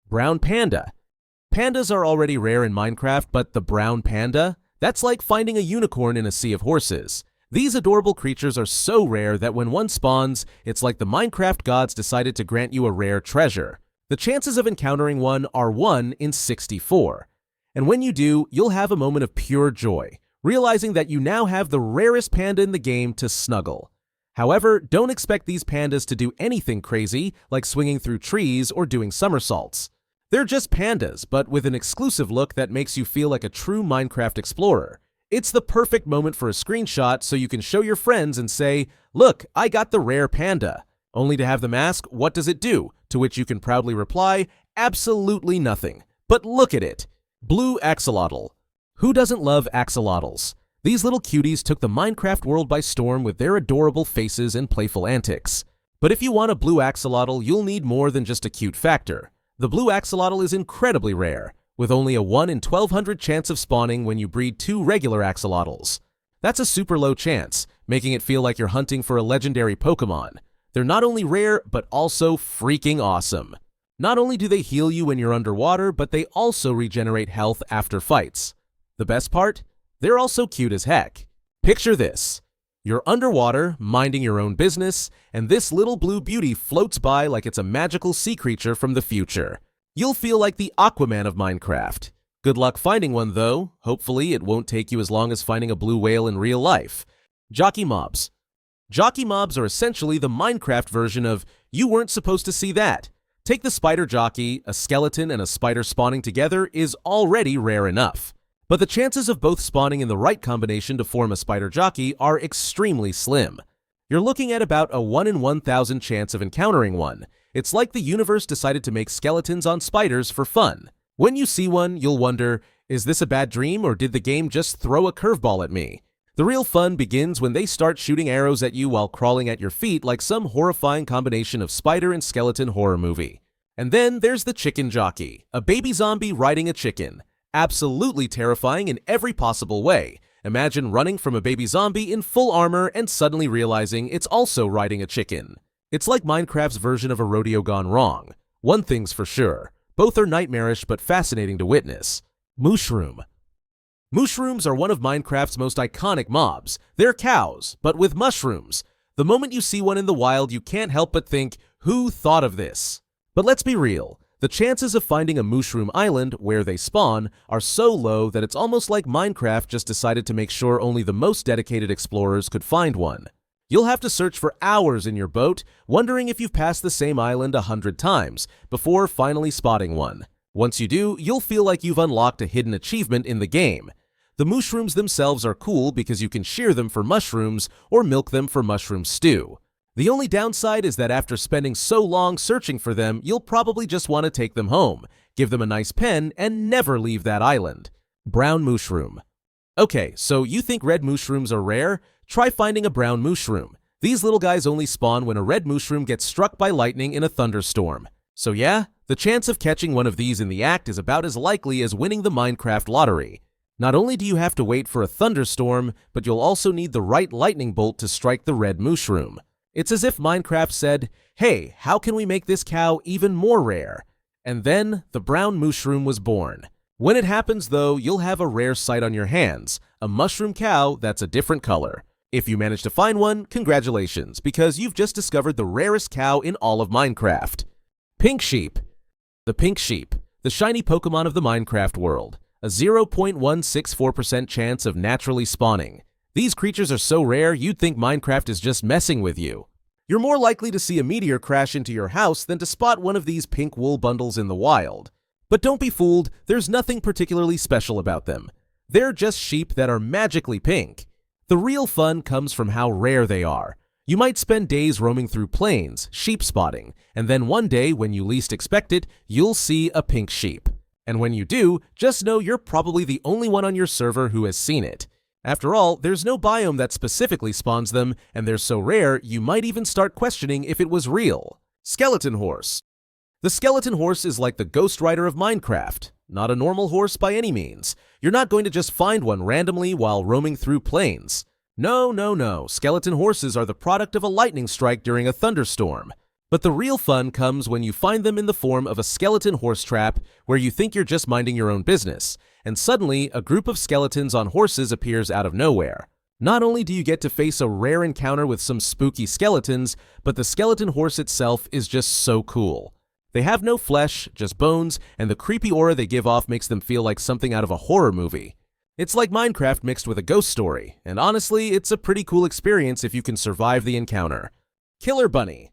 Brown panda. Pandas are already rare in Minecraft, but the brown panda? That's like finding a unicorn in a sea of horses. These adorable creatures are so rare that when one spawns, it's like the Minecraft gods decided to grant you a rare treasure. The chances of encountering one are 1 in 64. And when you do, you'll have a moment of pure joy, realizing that you now have the rarest panda in the game to snuggle. However, don't expect these pandas to do anything crazy, like swinging through trees or doing somersaults. They're just pandas, but with an exclusive look that makes you feel like a true Minecraft explorer. It's the perfect moment for a screenshot so you can show your friends and say, "Look, I got the rare panda." Only to have them ask, "What does it do?" To which you can proudly reply, "Absolutely nothing. But look at it." Blue axolotl. Who doesn't love axolotls? These little cuties took the Minecraft world by storm with their adorable faces and playful antics. But if you want a blue axolotl, you'll need more than just a cute factor. The blue axolotl is incredibly rare, with only a 1 in 1200 chance of spawning when you breed 2 regular axolotls. That's a super low chance, making it feel like you're hunting for a legendary Pokemon. They're not only rare, but also freaking awesome. Not only do they heal you when you're underwater, but they also regenerate health after fights. The best part? They're also cute as heck. Picture this. You're underwater, minding your own business, and this little blue beauty floats by like it's a magical sea creature from the future. You'll feel like the Aquaman of Minecraft. Good luck finding one though. Hopefully it won't take you as long as finding a blue whale in real life. Jockey mobs. Jockey mobs are essentially the Minecraft version of "you weren't supposed to see that." Take the spider jockey, a skeleton and a spider spawning together is already rare enough. But the chances of both spawning in the right combination to form a spider jockey are extremely slim. You're looking at about a 1 in 1000 chance of encountering one. It's like the universe decided to make skeletons on spiders for fun. When you see one, you'll wonder, is this a bad dream or did the game just throw a curveball at me? The real fun begins when they start shooting arrows at you while crawling at your feet like some horrifying combination of spider and skeleton horror movie. And then there's the chicken jockey, a baby zombie riding a chicken. Absolutely terrifying in every possible way. Imagine running from a baby zombie in full armor and suddenly realizing it's also riding a chicken. It's like Minecraft's version of a rodeo gone wrong. One thing's for sure, both are nightmarish but fascinating to witness. Mooshroom. Mooshrooms are one of Minecraft's most iconic mobs. They're cows, but with mushrooms. The moment you see one in the wild, you can't help but think, who thought of this? But let's be real. The chances of finding a mushroom island where they spawn are so low that it's almost like Minecraft just decided to make sure only the most dedicated explorers could find one. You'll have to search for hours in your boat, wondering if you've passed the same island 100 times before finally spotting one. Once you do, you'll feel like you've unlocked a hidden achievement in the game. The mushrooms themselves are cool because you can shear them for mushrooms or milk them for mushroom stew. The only downside is that after spending so long searching for them, you'll probably just want to take them home, give them a nice pen, and never leave that island. Brown Mooshroom. Okay, so you think red mushrooms are rare? Try finding a brown mooshroom. These little guys only spawn when a red mushroom gets struck by lightning in a thunderstorm. So yeah, the chance of catching one of these in the act is about as likely as winning the Minecraft lottery. Not only do you have to wait for a thunderstorm, but you'll also need the right lightning bolt to strike the red mushroom. It's as if Minecraft said, "Hey, how can we make this cow even more rare?" And then the brown mooshroom was born. When it happens though, you'll have a rare sight on your hands, a mushroom cow that's a different color. If you manage to find one, congratulations, because you've just discovered the rarest cow in all of Minecraft. Pink sheep. The pink sheep, the shiny Pokemon of the Minecraft world, a 0.164% chance of naturally spawning. These creatures are so rare, you'd think Minecraft is just messing with you. You're more likely to see a meteor crash into your house than to spot one of these pink wool bundles in the wild. But don't be fooled, there's nothing particularly special about them. They're just sheep that are magically pink. The real fun comes from how rare they are. You might spend days roaming through plains, sheep spotting, and then one day, when you least expect it, you'll see a pink sheep. And when you do, just know you're probably the only one on your server who has seen it. After all, there's no biome that specifically spawns them, and they're so rare you might even start questioning if it was real. Skeleton horse. The skeleton horse is like the Ghost Rider of Minecraft. Not a normal horse by any means. You're not going to just find one randomly while roaming through plains. No. Skeleton horses are the product of a lightning strike during a thunderstorm. But the real fun comes when you find them in the form of a skeleton horse trap where you think you're just minding your own business, and suddenly a group of skeletons on horses appears out of nowhere. Not only do you get to face a rare encounter with some spooky skeletons, but the skeleton horse itself is just so cool. They have no flesh, just bones, and the creepy aura they give off makes them feel like something out of a horror movie. It's like Minecraft mixed with a ghost story, and honestly, it's a pretty cool experience if you can survive the encounter. Killer Bunny.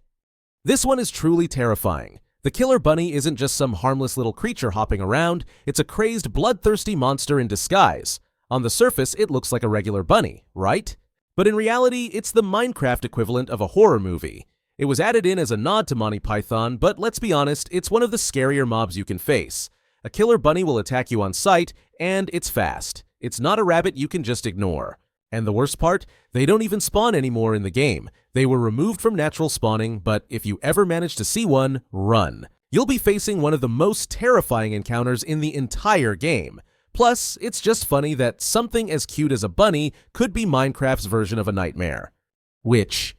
This one is truly terrifying. The killer bunny isn't just some harmless little creature hopping around, it's a crazed, bloodthirsty monster in disguise. On the surface, it looks like a regular bunny, right? But in reality, it's the Minecraft equivalent of a horror movie. It was added in as a nod to Monty Python, but let's be honest, it's one of the scarier mobs you can face. A killer bunny will attack you on sight, and it's fast. It's not a rabbit you can just ignore. And the worst part, they don't even spawn anymore in the game. They were removed from natural spawning, but if you ever manage to see one, run. You'll be facing one of the most terrifying encounters in the entire game. Plus, it's just funny that something as cute as a bunny could be Minecraft's version of a nightmare. Witch.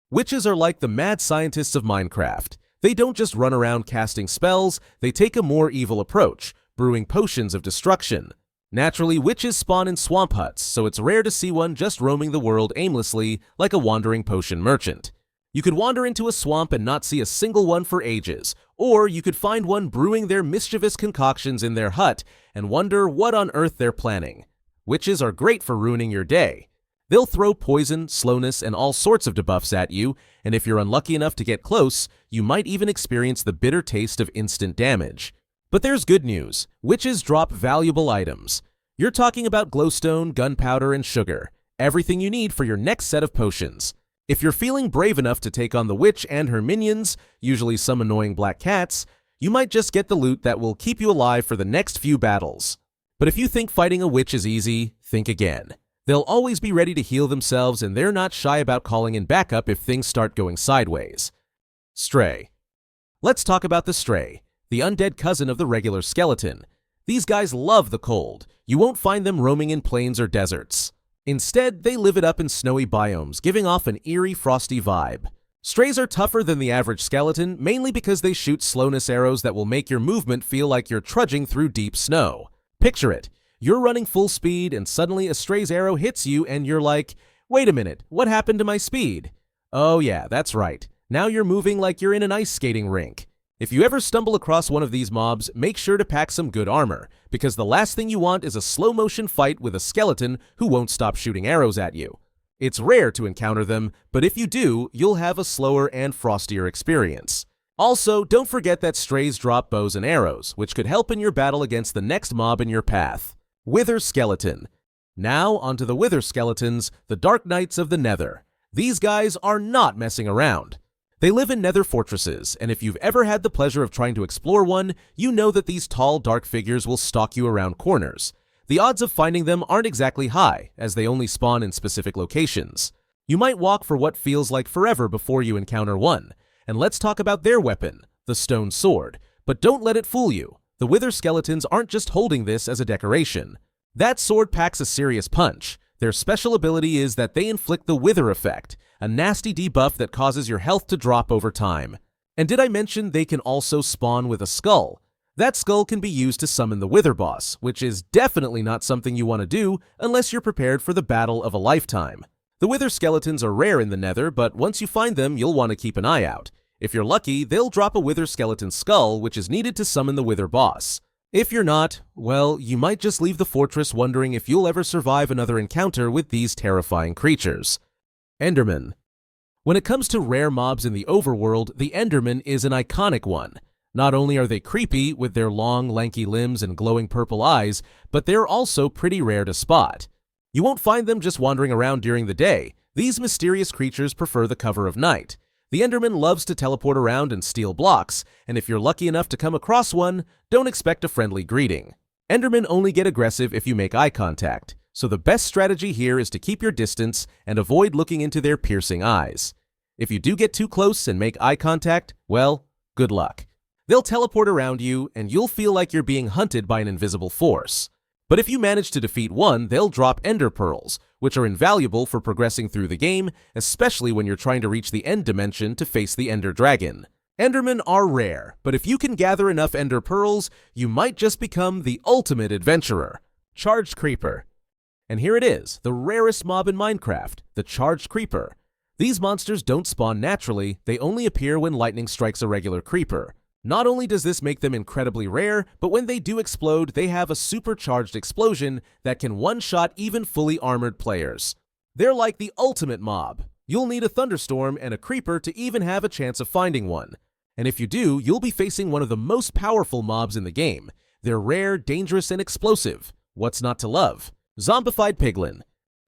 Witches are like the mad scientists of Minecraft. They don't just run around casting spells, they take a more evil approach, brewing potions of destruction. Naturally, witches spawn in swamp huts, so it's rare to see one just roaming the world aimlessly like a wandering potion merchant. You could wander into a swamp and not see a single one for ages, or you could find one brewing their mischievous concoctions in their hut and wonder what on earth they're planning. Witches are great for ruining your day. They'll throw poison, slowness, and all sorts of debuffs at you, and if you're unlucky enough to get close, you might even experience the bitter taste of instant damage. But there's good news. Witches drop valuable items. You're talking about glowstone, gunpowder, and sugar. Everything you need for your next set of potions. If you're feeling brave enough to take on the witch and her minions, usually some annoying black cats, you might just get the loot that will keep you alive for the next few battles. But if you think fighting a witch is easy, think again. They'll always be ready to heal themselves, and they're not shy about calling in backup if things start going sideways. Stray. Let's talk about the Stray, the undead cousin of the regular skeleton. These guys love the cold. You won't find them roaming in plains or deserts. Instead, they live it up in snowy biomes, giving off an eerie, frosty vibe. Strays are tougher than the average skeleton, mainly because they shoot slowness arrows that will make your movement feel like you're trudging through deep snow. Picture it. You're running full speed, and suddenly a stray's arrow hits you, and you're like, wait a minute, what happened to my speed? Oh yeah, that's right. Now you're moving like you're in an ice skating rink. If you ever stumble across one of these mobs, make sure to pack some good armor, because the last thing you want is a slow-motion fight with a skeleton who won't stop shooting arrows at you. It's rare to encounter them, but if you do, you'll have a slower and frostier experience. Also, don't forget that strays drop bows and arrows, which could help in your battle against the next mob in your path. Wither Skeleton. Now onto the Wither Skeletons, the Dark Knights of the Nether. These guys are not messing around. They live in nether fortresses, and if you've ever had the pleasure of trying to explore one, you know that these tall, dark figures will stalk you around corners. The odds of finding them aren't exactly high, as they only spawn in specific locations. You might walk for what feels like forever before you encounter one. And let's talk about their weapon, the stone sword. But don't let it fool you. The Wither Skeletons aren't just holding this as a decoration. That sword packs a serious punch. Their special ability is that they inflict the Wither effect, a nasty debuff that causes your health to drop over time. And did I mention they can also spawn with a skull? That skull can be used to summon the Wither boss, which is definitely not something you want to do unless you're prepared for the battle of a lifetime. The Wither Skeletons are rare in the Nether, but once you find them, you'll want to keep an eye out. If you're lucky, they'll drop a Wither Skeleton skull, which is needed to summon the Wither boss. If you're not, well, you might just leave the fortress wondering if you'll ever survive another encounter with these terrifying creatures. Enderman. When it comes to rare mobs in the overworld, the Enderman is an iconic one. Not only are they creepy with their long, lanky limbs and glowing purple eyes, but they're also pretty rare to spot. You won't find them just wandering around during the day. These mysterious creatures prefer the cover of night. The Enderman loves to teleport around and steal blocks, and if you're lucky enough to come across one, don't expect a friendly greeting. Endermen only get aggressive if you make eye contact, so the best strategy here is to keep your distance and avoid looking into their piercing eyes. If you do get too close and make eye contact, well, good luck. They'll teleport around you, and you'll feel like you're being hunted by an invisible force. But if you manage to defeat one, they'll drop ender pearls, which are invaluable for progressing through the game, especially when you're trying to reach the end dimension to face the ender dragon. Endermen are rare, but if you can gather enough ender pearls, you might just become the ultimate adventurer. Charged Creeper. And here it is, the rarest mob in Minecraft, the Charged Creeper. These monsters don't spawn naturally, they only appear when lightning strikes a regular creeper. Not only does this make them incredibly rare, but when they do explode, they have a supercharged explosion that can one-shot even fully armored players. They're like the ultimate mob. You'll need a thunderstorm and a creeper to even have a chance of finding one. And if you do, you'll be facing one of the most powerful mobs in the game. They're rare, dangerous, and explosive. What's not to love? Zombified Piglin.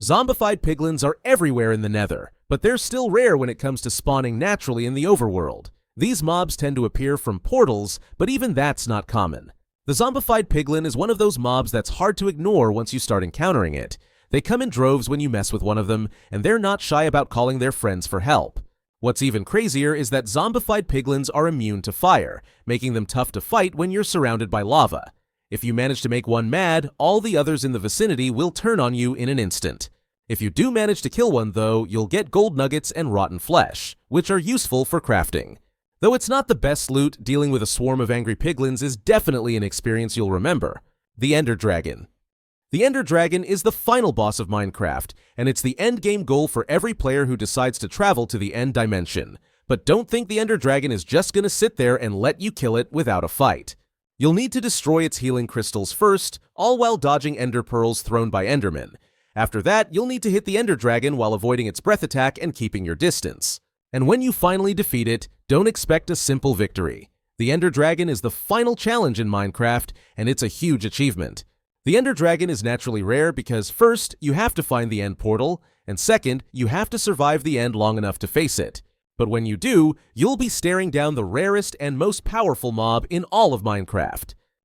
Zombified piglins are everywhere in the Nether, but they're still rare when it comes to spawning naturally in the Overworld. These mobs tend to appear from portals, but even that's not common. The zombified piglin is one of those mobs that's hard to ignore once you start encountering it. They come in droves when you mess with one of them, and they're not shy about calling their friends for help. What's even crazier is that zombified piglins are immune to fire, making them tough to fight when you're surrounded by lava. If you manage to make one mad, all the others in the vicinity will turn on you in an instant. If you do manage to kill one, though, you'll get gold nuggets and rotten flesh, which are useful for crafting. Though it's not the best loot, dealing with a swarm of angry piglins is definitely an experience you'll remember. The Ender Dragon. The Ender Dragon is the final boss of Minecraft, and it's the endgame goal for every player who decides to travel to the end dimension. But don't think the Ender Dragon is just gonna sit there and let you kill it without a fight. You'll need to destroy its healing crystals first, all while dodging ender pearls thrown by endermen. After that, you'll need to hit the Ender Dragon while avoiding its breath attack and keeping your distance. And when you finally defeat it, don't expect a simple victory. The Ender Dragon is the final challenge in Minecraft, and it's a huge achievement. The Ender Dragon is naturally rare because first, you have to find the end portal, and second, you have to survive the end long enough to face it. But when you do, you'll be staring down the rarest and most powerful mob in all of Minecraft.